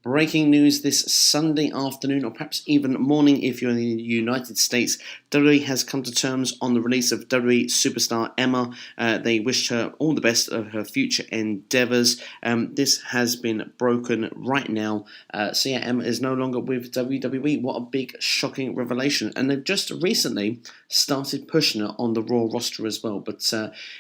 Breaking news this Sunday afternoon, or perhaps even morning if you're in the United States. WWE has come to terms on the release of WWE superstar Emma. They wished her all the best of her future endeavours. This has been broken right now. So yeah, Emma is no longer with WWE. What a big, shocking revelation. And they've just recently started pushing her on the Raw roster as well. But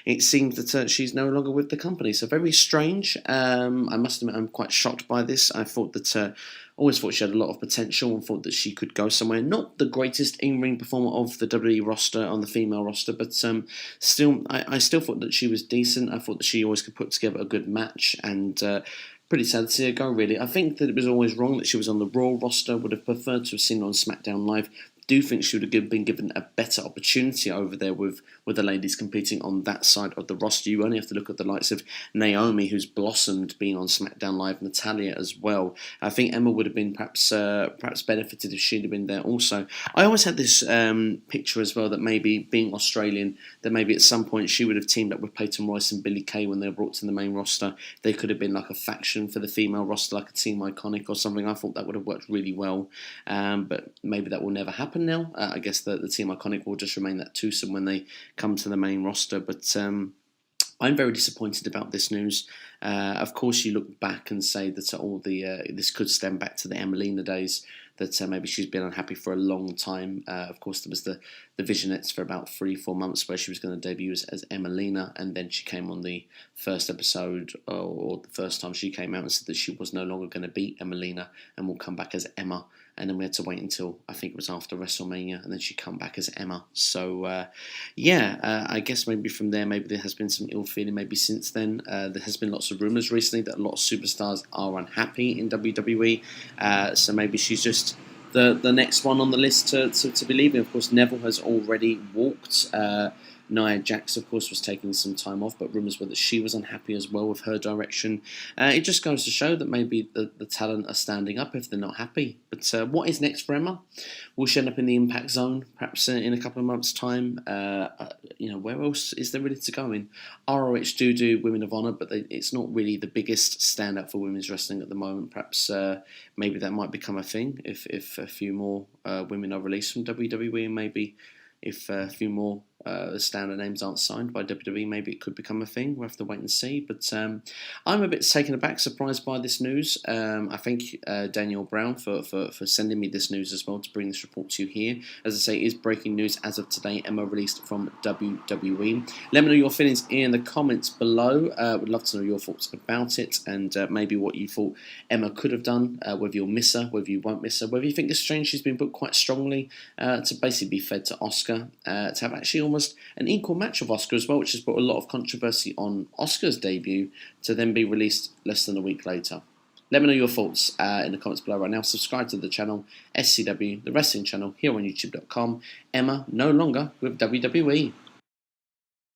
it seems that she's no longer with the company. So very strange. I must admit I'm quite shocked by this. I thought that always thought she had a lot of potential and thought that she could go somewhere. Not the greatest in-ring performer of the WWE roster, on the female roster, but still, I still thought that she was decent. I thought that she always could put together a good match, and pretty sad to see her go, really. I think that it was always wrong that she was on the Raw roster. Would have preferred to have seen her on SmackDown Live. Do think she would have been given a better opportunity over there with the ladies competing on that side of the roster. You only have to look at the likes of Naomi, who's blossomed being on SmackDown Live, Natalya as well. I think Emma would have been perhaps benefited if she'd have been there also. I always had this picture as well that maybe, being Australian, that maybe at some point she would have teamed up with Peyton Royce and Billie Kay when they were brought to the main roster. They could have been like a faction for the female roster, like a Team Iconic or something. I thought that would have worked really well, but maybe that will never happen now. I guess the Team Iconic will just remain that twosome when they come to the main roster. But I'm very disappointed about this news. Of course, you look back and say that all the this could stem back to the Emelina days, that maybe she's been unhappy for a long time. Of course, there was the Visionettes for about 3-4 months where she was going to debut as Emelina, and then she came on the first episode, or the first time she came out, and said that she was no longer going to be Emelina and will come back as Emma. And then we had to wait until, I think it was after WrestleMania, and then she'd come back as Emma. So, I guess maybe from there, maybe there has been some ill feeling maybe since then. There has been lots of rumours recently that a lot of superstars are unhappy in WWE. So maybe she's just the next one on the list to be leaving. Of course, Neville has already walked. Nia Jax, of course, was taking some time off, but rumours were that she was unhappy as well with her direction. It just goes to show that maybe the talent are standing up if they're not happy. But what is next for Emma? Will she end up in the Impact Zone, perhaps in a couple of months' time? Where else is there really to go in? ROH do Women of Honor, but it's not really the biggest standout for women's wrestling at the moment. Perhaps maybe that might become a thing if a few more women are released from WWE, and maybe if a few more standard names aren't signed by WWE, maybe it could become a thing. We'll have to wait and see. But I'm a bit taken aback, surprised by this news. I thank Daniel Brown for sending me this news as well, to bring this report to you here. As I say, it is breaking news as of today. Emma released from WWE. Let me know your feelings in the comments below. Would love to know your thoughts about it, and maybe what you thought Emma could have done, whether you'll miss her, whether you won't miss her, whether you think it's strange she's been booked quite strongly to basically be fed to Asuka, to have actually almost an equal match of Asuka as well, which has brought a lot of controversy on Asuka's debut, to then be released less than a week later. Let me know your thoughts in the comments below right now. Subscribe to the channel, SCW, the wrestling channel, here on YouTube.com. Emma no longer with WWE.